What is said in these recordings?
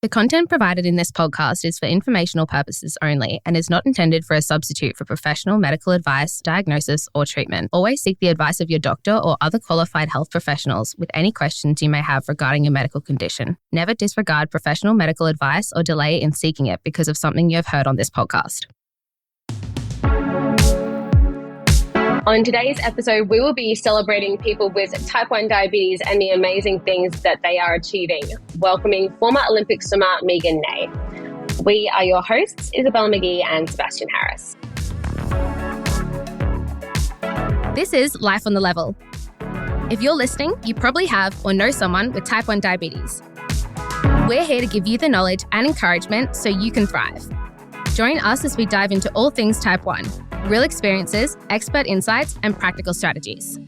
The content provided in this podcast is for informational purposes only and is not intended for a substitute for professional medical advice, diagnosis, or treatment. Always seek the advice of your doctor or other qualified health professionals with any questions you may have regarding your medical condition. Never disregard professional medical advice or delay in seeking it because of something you have heard on this podcast. On today's episode, we will be celebrating people with type 1 diabetes and the amazing things that they are achieving, welcoming former Olympic swimmer Meagen Nay. We are your hosts, Isabella and Sebastian Harris. This is Life on the Level. If you're listening, you probably have or know someone with type 1 diabetes. We're here to give you the knowledge and encouragement so you can thrive. Join us as we dive into all things type 1, real experiences, expert insights, and practical strategies.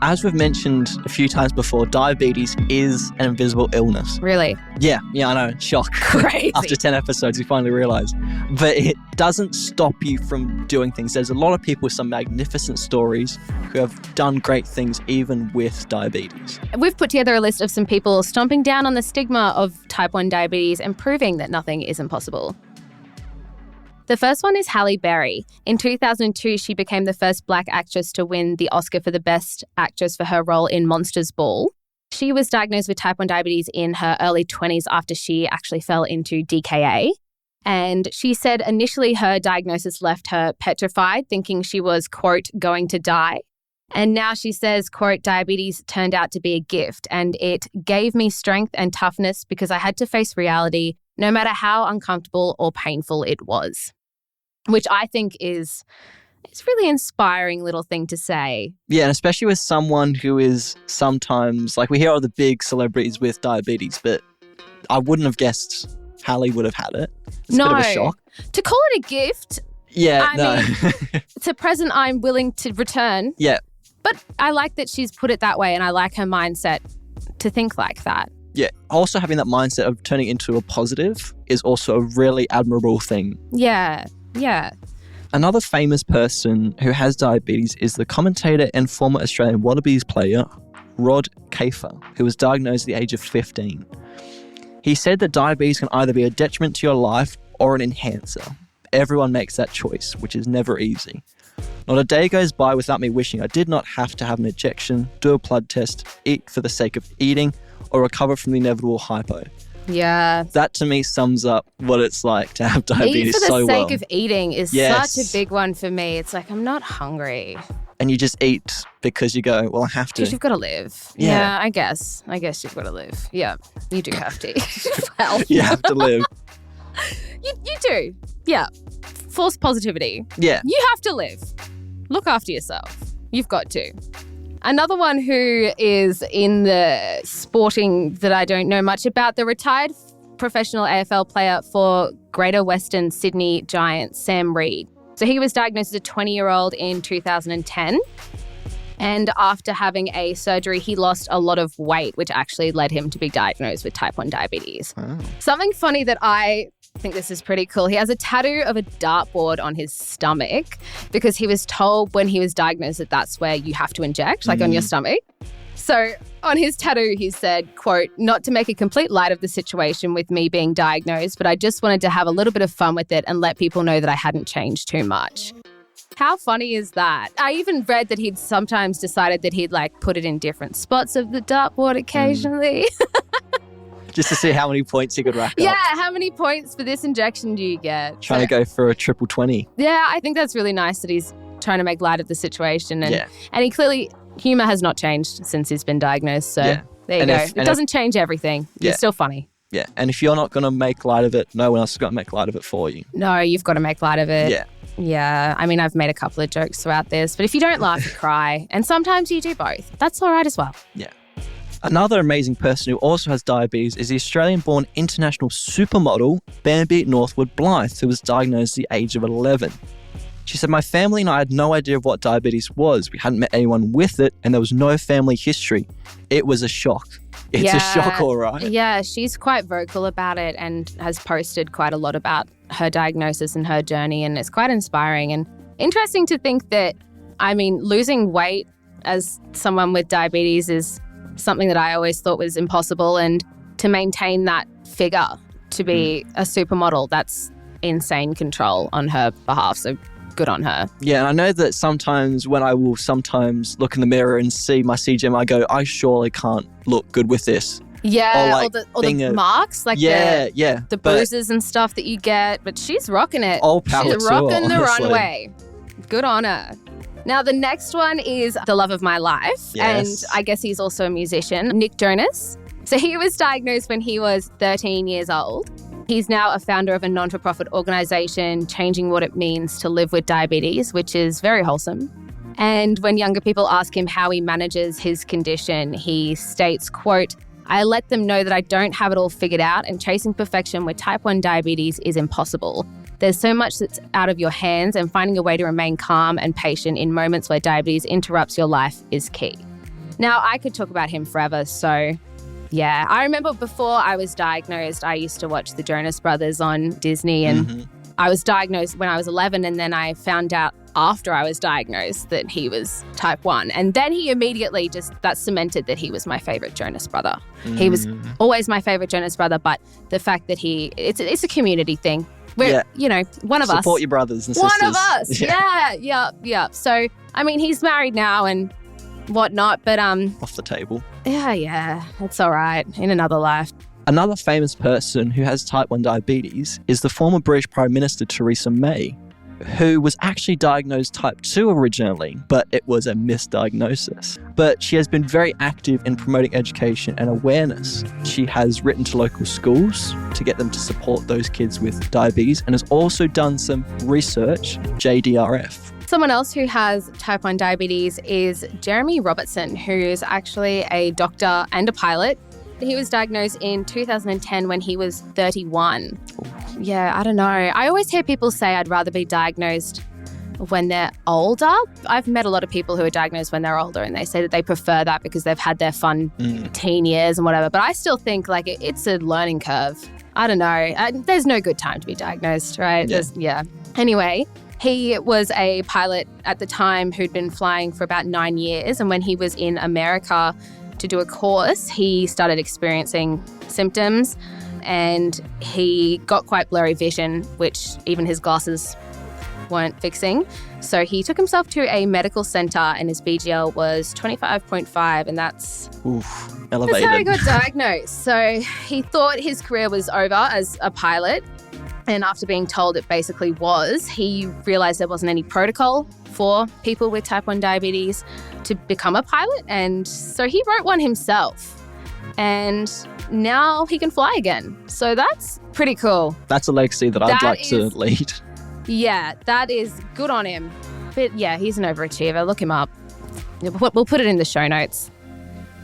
As we've mentioned a few times before, diabetes is an invisible illness. Really? Yeah, I know. Shock. Crazy. After 10 episodes, we finally realised. But it doesn't stop you from doing things. There's a lot of people with some magnificent stories who have done great things even with diabetes. We've put together a list of some people stomping down on the stigma of type 1 diabetes and proving that nothing is impossible. The first one is Halle Berry. In 2002, she became the first Black actress to win the Oscar for the Best Actress for her role in Monsters Ball. She was diagnosed with type 1 diabetes in her early 20s after she actually fell into DKA. And she said initially her diagnosis left her petrified, thinking she was, quote, going to die. And now she says, quote, diabetes turned out to be a gift and it gave me strength and toughness because I had to face reality no matter how uncomfortable or painful it was. Which I think it's really inspiring little thing to say. Yeah, and especially with someone who is sometimes, like we hear all the big celebrities with diabetes, but I wouldn't have guessed Halle would have had it. It's a bit of a shock. To call it a gift, I mean, it's a present I'm willing to return. Yeah. But I like that she's put it that way and I like her mindset to think like that. Yeah. Also having that mindset of turning it into a positive is also a really admirable thing. Yeah. Another famous person who has diabetes is the commentator and former Australian Wallabies player, Rod Kafer, who was diagnosed at the age of 15. He said that diabetes can either be a detriment to your life or an enhancer. Everyone makes that choice, which is never easy. Not a day goes by without me wishing I did not have to have an injection, do a blood test, eat for the sake of eating, or recover from the inevitable hypo. Yeah. That to me sums up what it's like to have diabetes so well. Eat for the sake of eating is such a big one for me. It's like, I'm not hungry. And you just eat because you go, well, I have to. Because you've got to live. Yeah, I guess you've got to live. Yeah, you do have to. Well, you have to live. You do. Yeah. False positivity. Yeah. You have to live. Look after yourself. You've got to. Another one who is in the sporting that I don't know much about, the retired professional AFL player for Greater Western Sydney Giants, Sam Reid. So he was diagnosed as a 20-year-old in 2010. And after having a surgery, he lost a lot of weight, which actually led him to be diagnosed with type 1 diabetes. Oh. Something funny that I think this is pretty cool. He has a tattoo of a dartboard on his stomach because he was told when he was diagnosed that that's where you have to inject, like on your stomach. So on his tattoo, he said, quote, not to make a complete light of the situation with me being diagnosed, but I just wanted to have a little bit of fun with it and let people know that I hadn't changed too much. How funny is that? I even read that he'd sometimes decided that he'd like put it in different spots of the dartboard occasionally. Just to see how many points he could rack up. Yeah, how many points for this injection do you get? Trying to go for a triple 20. Yeah, I think that's really nice that he's trying to make light of the situation. And he clearly, humour has not changed since he's been diagnosed. So there you go. It doesn't change everything. You're still funny. Yeah, and if you're not going to make light of it, no one else is going to make light of it for you. No, you've got to make light of it. Yeah. Yeah, I mean, I've made a couple of jokes throughout this, but if you don't laugh, you cry. And sometimes you do both. That's all right as well. Yeah. Another amazing person who also has diabetes is the Australian-born international supermodel, Bambi Northwood Blythe, who was diagnosed at the age of 11. She said, my family and I had no idea of what diabetes was. We hadn't met anyone with it, and there was no family history. It was a shock. It's a shock, all right. Yeah, she's quite vocal about it and has posted quite a lot about her diagnosis and her journey, and it's quite inspiring and interesting to think that, I mean, losing weight as someone with diabetes is something that I always thought was impossible. And to maintain that figure, to be a supermodel, that's insane control on her behalf. So good on her. Yeah, and I know that sometimes when I will sometimes look in the mirror and see my CGM, I go, I surely can't look good with this. Yeah, or the marks, like the bruises and stuff that you get. But she's rocking it. All power she's rocking the runway. Good on her. Now, the next one is the love of my life. Yes. And I guess he's also a musician, Nick Jonas. So he was diagnosed when he was 13 years old. He's now a founder of a non-for-profit organisation changing what it means to live with diabetes, which is very wholesome. And when younger people ask him how he manages his condition, he states, quote, I let them know that I don't have it all figured out and chasing perfection with type 1 diabetes is impossible. There's so much that's out of your hands and finding a way to remain calm and patient in moments where diabetes interrupts your life is key. Now, I could talk about him forever, so yeah. I remember before I was diagnosed, I used to watch the Jonas Brothers on Disney and I was diagnosed when I was 11 and then I found out after I was diagnosed that he was type 1. And then he immediately that cemented that he was my favourite Jonas brother. He was always my favourite Jonas brother, but the fact that it's a community thing. We're, one of us. Support your brothers and sisters. One of us. Yeah. So, I mean, he's married now and whatnot, but off the table. Yeah, it's all right in another life. Another famous person who has type 1 diabetes is the former British Prime Minister Theresa May, who was actually diagnosed type 2 originally, but it was a misdiagnosis. But she has been very active in promoting education and awareness. She has written to local schools to get them to support those kids with diabetes and has also done some research, JDRF. Someone else who has type 1 diabetes is Jeremy Robertson, who is actually a doctor and a pilot. He was diagnosed in 2010 when he was 31. Yeah, I don't know. I always hear people say I'd rather be diagnosed when they're older. I've met a lot of people who are diagnosed when they're older and they say that they prefer that because they've had their fun teen years and whatever. But I still think like it's a learning curve. I don't know. There's no good time to be diagnosed, right? Yeah. Anyway, he was a pilot at the time who'd been flying for about 9 years. And when he was in America to do a course, he started experiencing symptoms and he got quite blurry vision, which even his glasses weren't fixing. So he took himself to a medical centre and his BGL was 25.5 and that's elevated. That's how he got diagnosed. So he thought his career was over as a pilot. And after being told it basically was, he realised there wasn't any protocol for people with type 1 diabetes to become a pilot. And so he wrote one himself. And now he can fly again. So that's pretty cool. That's a legacy that I'd like to lead. Yeah, that is good on him. But yeah, he's an overachiever. Look him up. We'll put it in the show notes.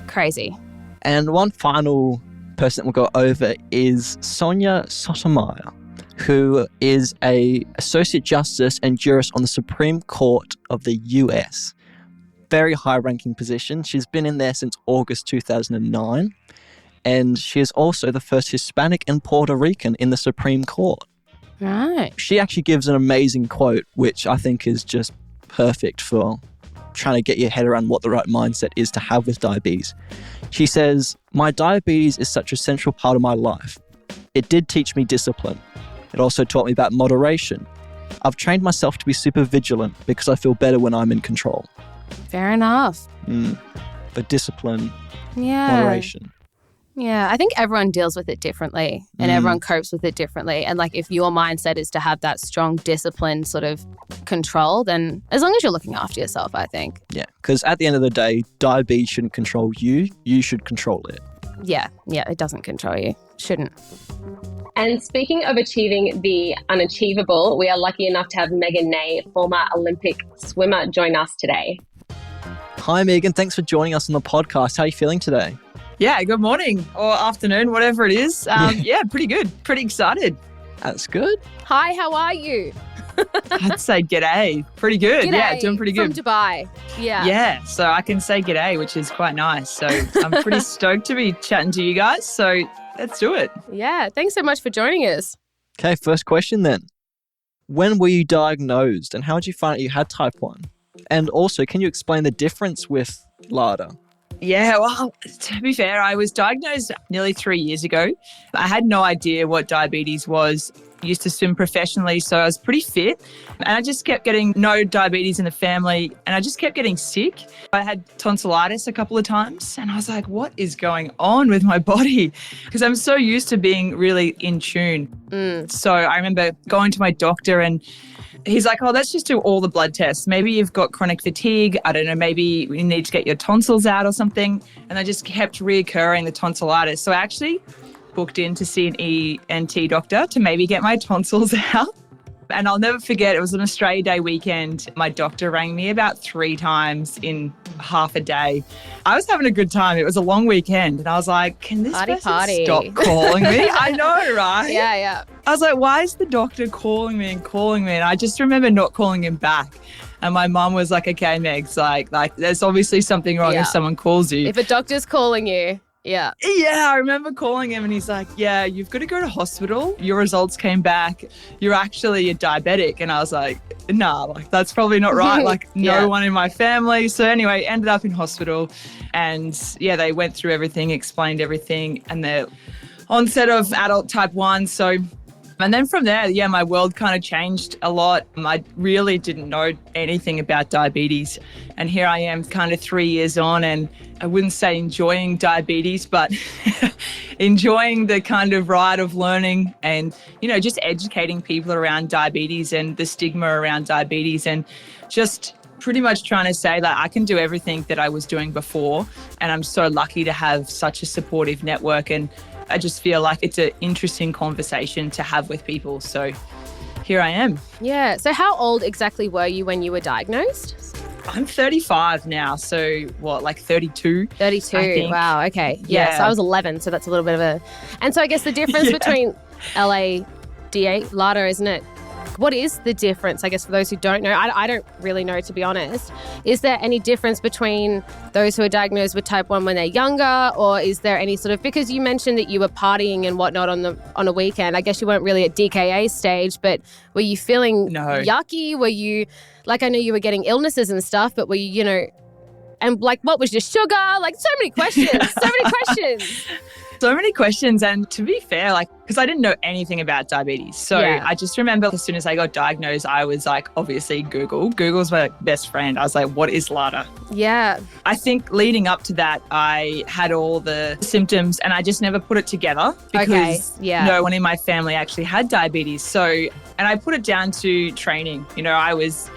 Crazy. And one final person that we'll go over is Sonia Sotomayor, who is a Associate Justice and Jurist on the Supreme Court of the US. Very high-ranking position. She's been in there since August 2009, and she is also the first Hispanic and Puerto Rican in the Supreme Court. Right. She actually gives an amazing quote, which I think is just perfect for trying to get your head around what the right mindset is to have with diabetes. She says, "My diabetes is such a central part of my life. It did teach me discipline. It also taught me about moderation. I've trained myself to be super vigilant because I feel better when I'm in control." Fair enough. But discipline, yeah. moderation. Yeah, I think everyone deals with it differently and everyone copes with it differently. And like if your mindset is to have that strong discipline sort of control, then as long as you're looking after yourself, I think. Yeah, because at the end of the day, diabetes shouldn't control you. You should control it. Yeah, it doesn't control you. Shouldn't. And speaking of achieving the unachievable, we are lucky enough to have Meagen Nay, former Olympic swimmer, join us today. Hi, Meagen. Thanks for joining us on the podcast. How are you feeling today? Yeah, good morning or afternoon, whatever it is. Yeah, pretty good. Pretty excited. That's good. Hi, how are you? I'd say g'day. Pretty good. G'day, yeah, doing pretty good. From Dubai. Yeah. Yeah, so I can say g'day, which is quite nice. So I'm pretty stoked to be chatting to you guys. So let's do it. Yeah, thanks so much for joining us. Okay, first question then. When were you diagnosed and how did you find out you had type 1? And also, can you explain the difference with LADA? Yeah, well, to be fair, I was diagnosed nearly 3 years ago. I had no idea what diabetes was. I used to swim professionally, so I was pretty fit. And I just kept getting no diabetes in the family, and I just kept getting sick. I had tonsillitis a couple of times, and I was like, what is going on with my body? Because I'm so used to being really in tune. So I remember going to my doctor, and he's like, oh, let's just do all the blood tests. Maybe you've got chronic fatigue. I don't know, maybe you need to get your tonsils out or something. And I just kept reoccurring the tonsillitis. So I actually booked in to see an ENT doctor to maybe get my tonsils out. And I'll never forget, it was an Australia Day weekend. My doctor rang me about 3 times in half a day. I was having a good time. It was a long weekend. And I was like, can this person stop calling me? I know, right? Yeah. I was like, why is the doctor calling me? And I just remember not calling him back. And my mum was like, okay, Megs, like there's obviously something wrong if someone calls you. If a doctor's calling you. Yeah. Yeah, I remember calling him and he's like, yeah, you've got to go to hospital. Your results came back. You're actually a diabetic. And I was like, nah, like that's probably not right. Like no one in my family. So anyway, ended up in hospital and yeah, they went through everything, explained everything and the onset of adult type 1. So, and then from there, yeah, my world kind of changed a lot. I really didn't know anything about diabetes. And here I am kind of 3 years on and I wouldn't say enjoying diabetes, but enjoying the kind of ride of learning and, you know, just educating people around diabetes and the stigma around diabetes and just pretty much trying to say that I can do everything that I was doing before. And I'm so lucky to have such a supportive network and I just feel like it's an interesting conversation to have with people. So here I am. Yeah. So how old exactly were you when you were diagnosed? I'm 35 now. So what, like 32? 32. Wow. Okay. Yeah. So I was 11. So that's a little bit of a... And so I guess the difference between LADA, isn't it? What is the difference, I guess, for those who don't know? I don't really know, to be honest. Is there any difference between those who are diagnosed with type 1 when they're younger, or is there any sort of... Because you mentioned that you were partying and whatnot on a weekend. I guess you weren't really at DKA stage, but were you feeling yucky? Were you... Like, I know you were getting illnesses and stuff, but were you, you know... And, like, what was your sugar? Like, so many questions. So many questions. And to be fair, like, because I didn't know anything about diabetes. So I just remember as soon as I got diagnosed, I was like, obviously Google. Google's my best friend. I was like, what is LADA? Yeah. I think leading up to that, I had all the symptoms and I just never put it together because no one in my family actually had diabetes. So, and I put it down to training. You know, I was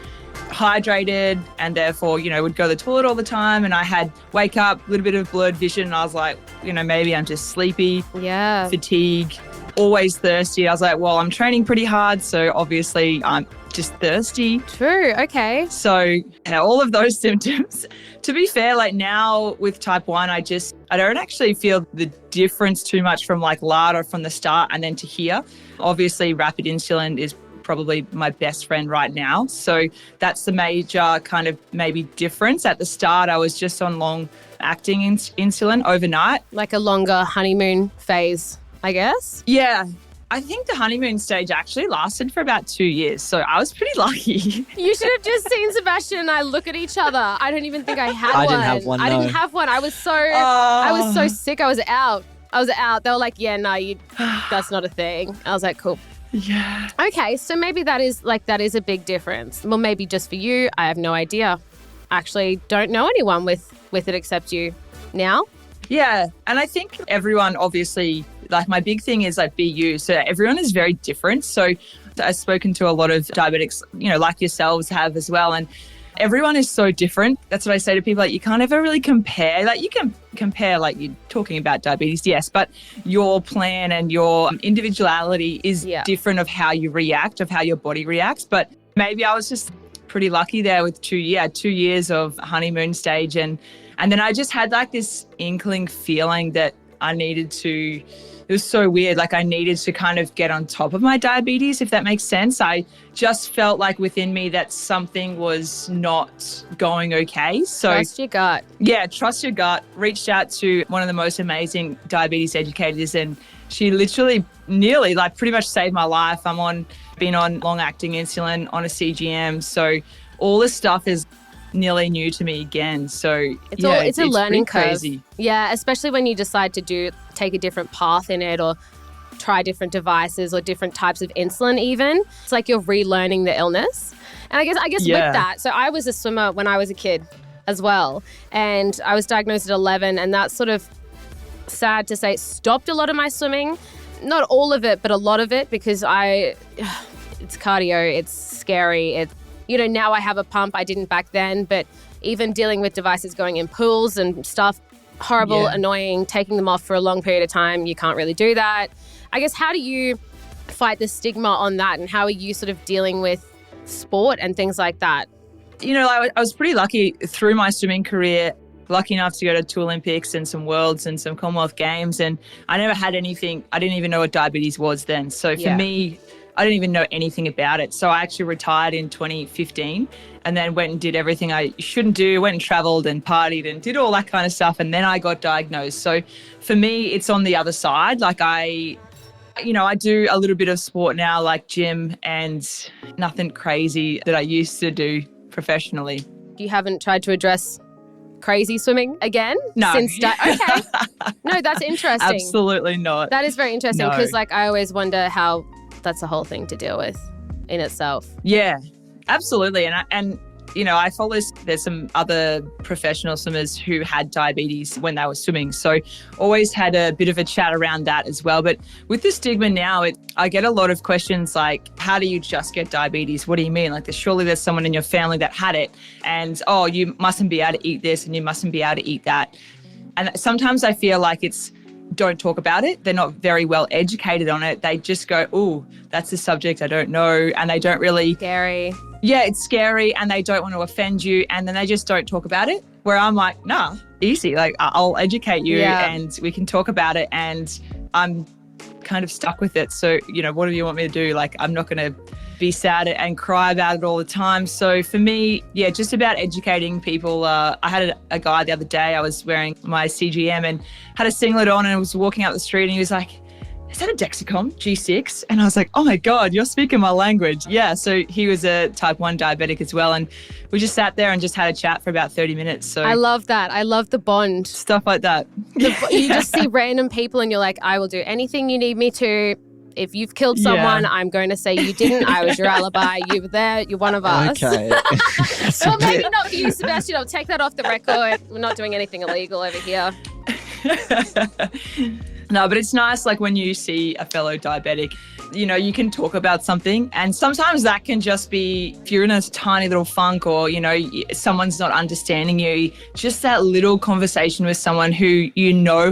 hydrated and therefore, you know, would go to the toilet all the time and I had wake up, a little bit of blurred vision and I was like, you know, maybe I'm just sleepy, fatigue, always thirsty. I was like, well, I'm training pretty hard, so obviously I'm just thirsty. True, okay. So all of those symptoms. To be fair, like now with type 1, I don't actually feel the difference too much from like LADA from the start and then to here. Obviously rapid insulin is probably my best friend right now. So that's the major kind of maybe difference. At the start, I was just on long-acting insulin overnight. Like a longer honeymoon phase, I guess? Yeah. I think the honeymoon stage actually lasted for about 2 years. So I was pretty lucky. You should have just seen Sebastian and I look at each other. I don't even think I had one. I didn't have one, I didn't have one. I was so sick. I was out. They were like, yeah, no, that's not a thing. I was like, cool. Yeah. Okay, so maybe that is a big difference. Well, maybe just for you, I have no idea. Actually, don't know anyone with it except you now. Yeah, and I think everyone obviously, like my big thing is like be you. So everyone is very different. So I've spoken to a lot of diabetics, you know, like yourselves have as well. And everyone is so different. That's what I say to people. Like you can't ever really compare. Like you can compare, like you're talking about diabetes, yes, but your plan and your individuality is different of how you react, of how your body reacts. But maybe I was just pretty lucky there with 2 years of honeymoon stage. And then I just had like this inkling feeling that I needed to... It was so weird. Like I needed to kind of get on top of my diabetes, if that makes sense. I just felt like within me that something was not going okay. So trust your gut. Yeah, trust your gut. Reached out to one of the most amazing diabetes educators and she literally nearly like pretty much saved my life. Been on long acting insulin on a CGM. So all this stuff is nearly new to me again. So It's a learning curve. Crazy. Yeah, especially when you decide to take a different path in it or try different devices or different types of insulin even. It's like you're relearning the illness. And I guess with that, so I was a swimmer when I was a kid as well. And I was diagnosed at 11, and that's sort of sad to say stopped a lot of my swimming. Not all of it, but a lot of it, because it's cardio, it's scary. Now I have a pump. I didn't back then, but even dealing with devices going in pools and stuff, horrible, annoying, taking them off for a long period of time, you can't really do that. I guess, how do you fight the stigma on that, and how are you sort of dealing with sport and things like that? I was pretty lucky through my swimming career, lucky enough to go to 2 Olympics and some Worlds and some Commonwealth Games, and I never had anything. I didn't even know what diabetes was then. So for me, I didn't even know anything about it. So I actually retired in 2015 and then went and did everything I shouldn't do, went and traveled and partied and did all that kind of stuff. And then I got diagnosed. So for me, it's on the other side. Like I do a little bit of sport now, like gym, and nothing crazy that I used to do professionally. You haven't tried to address crazy swimming again? No. Okay. No, that's interesting. Absolutely not. That is very interesting, because I always wonder how that's a whole thing to deal with in itself. Yeah, absolutely. And I follow, there's some other professional swimmers who had diabetes when they were swimming. So always had a bit of a chat around that as well. But with the stigma now, I get a lot of questions like, how do you just get diabetes? What do you mean? Like, surely there's someone in your family that had it, and, oh, you mustn't be able to eat this and you mustn't be able to eat that. And sometimes I feel like don't talk about it. They're not very well educated on it. They just go, oh, that's a subject I don't know. And they don't really... Scary. Yeah, it's scary, and they don't want to offend you, and then they just don't talk about it. Where I'm like, nah, easy. Like, I'll educate you and we can talk about it, and I'm kind of stuck with it. So, what do you want me to do? Like, I'm not going to be sad and cry about it all the time. So for me, just about educating people. I had a guy the other day, I was wearing my CGM and had a singlet on, and I was walking up the street, and he was like, is that a Dexcom G6? And I was like, oh my God, you're speaking my language. Yeah, so he was a type 1 diabetic as well. And we just sat there and just had a chat for about 30 minutes. So I love that. I love the bond. Stuff like that. You just see random people and you're like, I will do anything you need me to. If you've killed someone, I'm going to say you didn't. I was your alibi. You were there. You're one of us. Okay. Well, maybe not for you, Sebastian. I'll take that off the record. We're not doing anything illegal over here. No, but it's nice, like, when you see a fellow diabetic, you can talk about something, and sometimes that can just be, if you're in a tiny little funk, or, someone's not understanding you, just that little conversation with someone who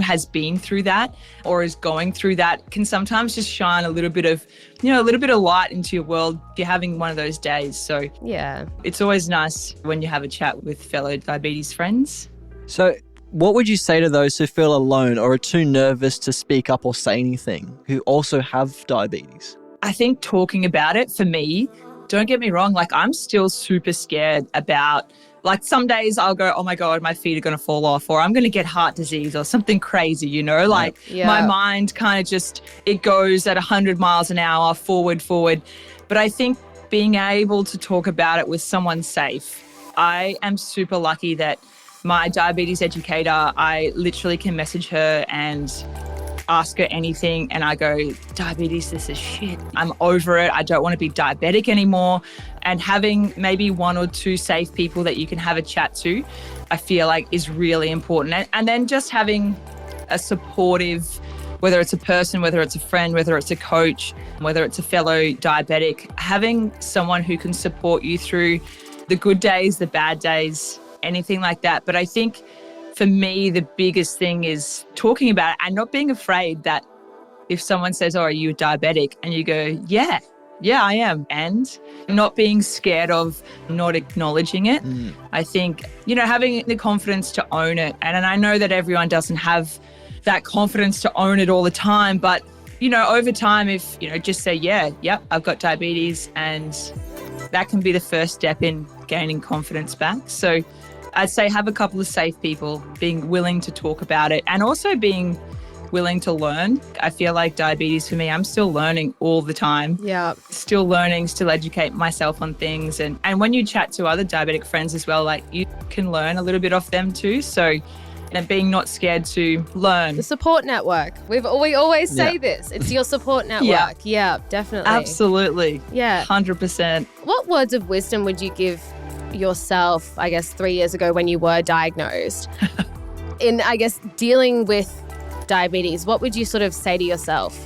has been through that or is going through that can sometimes just shine a little bit of light into your world if you're having one of those days. So yeah, it's always nice when you have a chat with fellow diabetes friends. So what would you say to those who feel alone or are too nervous to speak up or say anything, who also have diabetes? I think talking about it, for me, don't get me wrong, like, I'm still super scared about, like, some days I'll go, oh my God, my feet are going to fall off, or I'm going to get heart disease or something crazy, like my mind kind of just, it goes at 100 miles an hour forward. But I think being able to talk about it with someone safe, I am super lucky that my diabetes educator, I literally can message her and ask her anything, and I go, diabetes, this is shit. I'm over it. I don't want to be diabetic anymore. And having maybe 1 or 2 safe people that you can have a chat to, I feel like is really important. And then just having a supportive, whether it's a person, whether it's a friend, whether it's a coach, whether it's a fellow diabetic, having someone who can support you through the good days, the bad days, anything like that. But I think for me, the biggest thing is talking about it and not being afraid that if someone says, oh, are you diabetic? And you go, yeah, I am. And not being scared of not acknowledging it. I think, having the confidence to own it. And I know that everyone doesn't have that confidence to own it all the time. But, over time, if, just say, yep, I've got diabetes, and that can be the first step in gaining confidence back. So I'd say have a couple of safe people, being willing to talk about it, and also being willing to learn. I feel like diabetes for me, I'm still learning all the time. Yeah. Still learning, still educate myself on things. And when you chat to other diabetic friends as well, like you can learn a little bit off them too. So, and being not scared to learn. The support network. We always say this. It's your support network. Yeah, definitely. Absolutely. Yeah. 100%. What words of wisdom would you give yourself, I guess, 3 years ago when you were diagnosed? In, I guess, dealing with diabetes, what would you sort of say to yourself?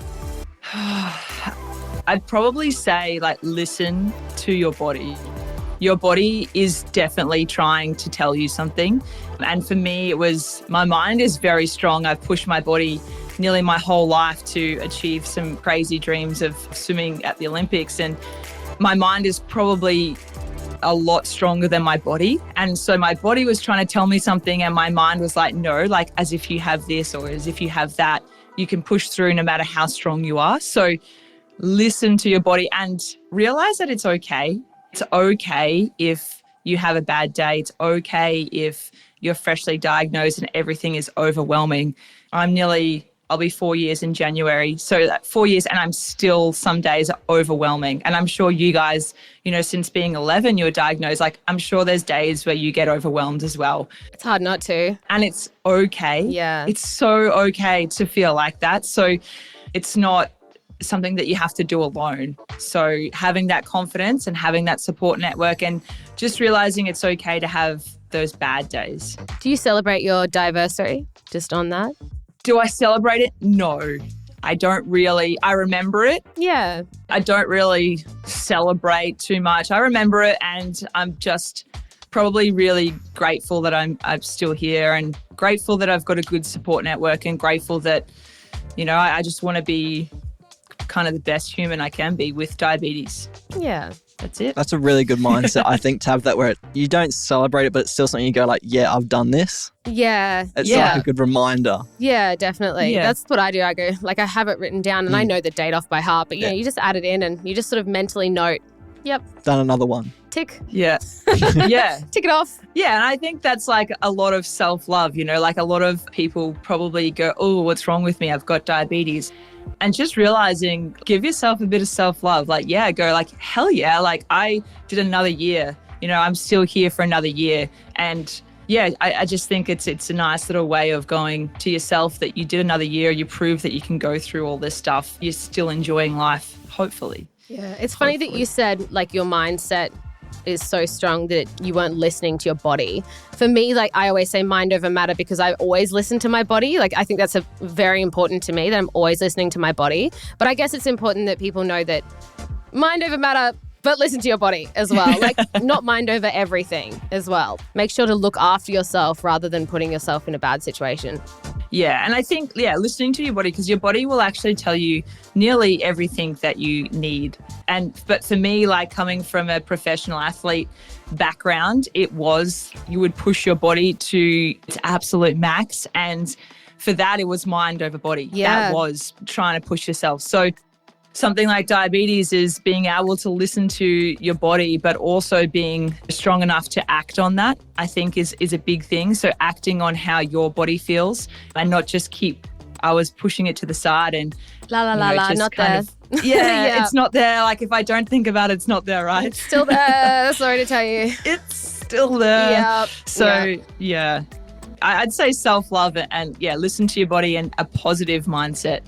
I'd probably say, like, listen to your body. Your body is definitely trying to tell you something. And for me, it was, my mind is very strong. I've pushed my body nearly my whole life to achieve some crazy dreams of swimming at the Olympics. And my mind is probably a lot stronger than my body. And so my body was trying to tell me something and my mind was like, no, like as if you have this or as if you have that, you can push through no matter how strong you are. So listen to your body and realize that it's okay. It's okay if you have a bad day. It's okay if you're freshly diagnosed and everything is overwhelming. I'll be 4 years in January. So that 4 years and I'm still, some days are overwhelming. And I'm sure you guys, you know, since being 11, you were diagnosed, like I'm sure there's days where you get overwhelmed as well. It's hard not to. And it's okay. Yeah. It's so okay to feel like that. So it's not something that you have to do alone. So having that confidence and having that support network and just realizing it's okay to have those bad days. Do you celebrate your diversary just on that? Do I celebrate it? No, I don't really. I remember it. Yeah. I don't really celebrate too much. I remember it and I'm just probably really grateful that I'm still here and grateful that I've got a good support network and grateful that, you know, I just want to be kind of the best human I can be with diabetes. Yeah. That's it. That's a really good mindset, I think, to have that where you don't celebrate it, but it's still something you go like, yeah, I've done this. Yeah. It's like a good reminder. Yeah, definitely. Yeah. That's what I do. I go, like, I have it written down and I know the date off by heart, but, you know, you just add it in and you just sort of mentally note, yep, Done another one. tick. Yeah. Yeah. Tick it off. Yeah. And I think that's like a lot of self-love, you know, like a lot of people probably go, oh, what's wrong with me? I've got diabetes. And just realizing, give yourself a bit of self-love. Like, yeah, go like, hell yeah. Like I did another year, you know, I'm still here for another year. And yeah, I just think it's a nice little way of going to yourself that you did another year. You prove that you can go through all this stuff. You're still enjoying life, hopefully. Yeah. It's funny that you said like your mindset is so strong that you weren't listening to your body. For me, like I always say mind over matter because I always listen to my body. Like I think that's very important to me that I'm always listening to my body. But I guess it's important that people know that mind over matter, but listen to your body as well. Like not mind over everything as well. Make sure to look after yourself rather than putting yourself in a bad situation. Yeah. And I think, listening to your body, because your body will actually tell you nearly everything that you need. But for me, like coming from a professional athlete background, you would push your body to its absolute max. And for that, it was mind over body. Yeah. That was trying to push yourself. So something like diabetes is being able to listen to your body, but also being strong enough to act on that, I think is a big thing. So acting on how your body feels and not just I was pushing it to the side and not there. Yeah, it's not there. Like if I don't think about it, it's not there, right? It's still there. Sorry to tell you. It's still there. Yep. So yeah, I'd say self-love and listen to your body and a positive mindset.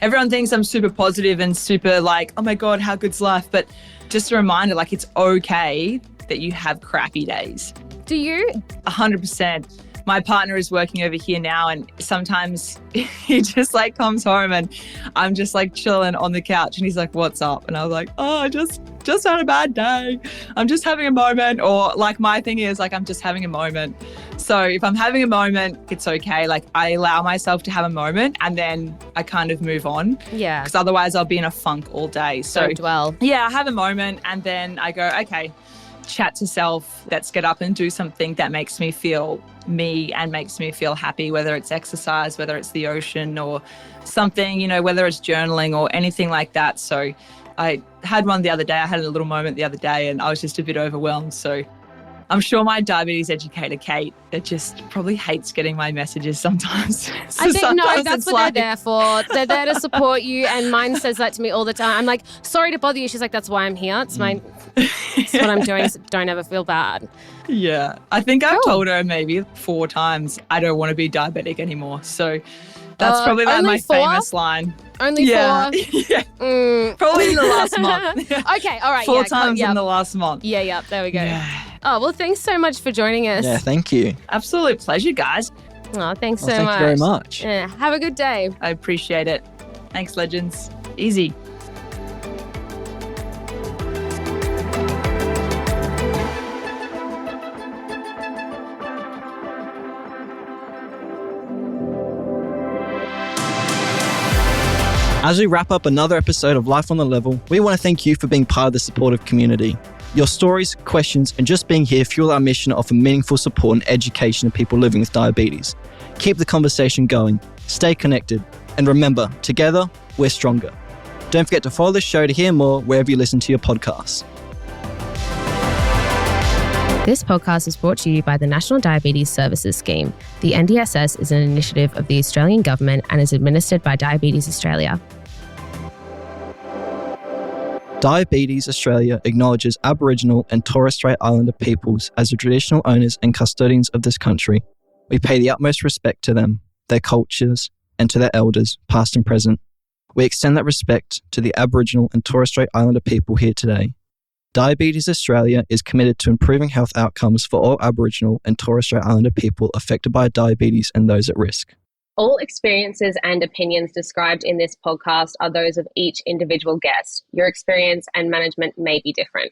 Everyone thinks I'm super positive and super like, oh my God, how good's life? But just a reminder, like it's okay that you have crappy days. Do you? 100%. My partner is working over here now and sometimes he just like comes home and I'm just like chilling on the couch and he's like, what's up? And I was like, oh, I just had a bad day. I'm just having a moment. Or like my thing is like, I'm just having a moment. So if I'm having a moment, it's okay. Like I allow myself to have a moment and then I kind of move on. Yeah. Because otherwise I'll be in a funk all day. So Don't dwell. Yeah, I have a moment and then I go, okay, chat to self, let's get up and do something that makes me feel me and makes me feel happy, whether it's exercise, whether it's the ocean or something, you know, whether it's journaling or anything like that. So I had one the other day. I had a little moment the other day and I was just a bit overwhelmed. So I'm sure my diabetes educator, Kate, it just probably hates getting my messages sometimes. I think, no, that's what they're there for. They're there to support you. And mine says that to me all the time. I'm like, sorry to bother you. She's like, that's why I'm here. It's it's what I'm doing. So don't ever feel bad. Yeah. I think I've told her maybe 4 times I don't want to be diabetic anymore. So that's probably like my 4? Famous line. Only 4? Yeah. Probably in the last month. Okay, all right. 4 times in the last month. Yeah, there we go. Yeah. Oh, well, thanks so much for joining us. Yeah, thank you. Absolute pleasure, guys. Oh, thanks so thank much. Thank you very much. Yeah, have a good day. I appreciate it. Thanks, legends. Easy. As we wrap up another episode of Life on the Level, we want to thank you for being part of the supportive community. Your stories, questions, and just being here fuel our mission to offer meaningful support and education to people living with diabetes. Keep the conversation going, stay connected, and remember, together, we're stronger. Don't forget to follow the show to hear more wherever you listen to your podcasts. This podcast is brought to you by the National Diabetes Services Scheme. The NDSS is an initiative of the Australian Government and is administered by Diabetes Australia. Diabetes Australia acknowledges Aboriginal and Torres Strait Islander peoples as the traditional owners and custodians of this country. We pay the utmost respect to them, their cultures, and to their elders, past and present. We extend that respect to the Aboriginal and Torres Strait Islander people here today. Diabetes Australia is committed to improving health outcomes for all Aboriginal and Torres Strait Islander people affected by diabetes and those at risk. All experiences and opinions described in this podcast are those of each individual guest. Your experience and management may be different.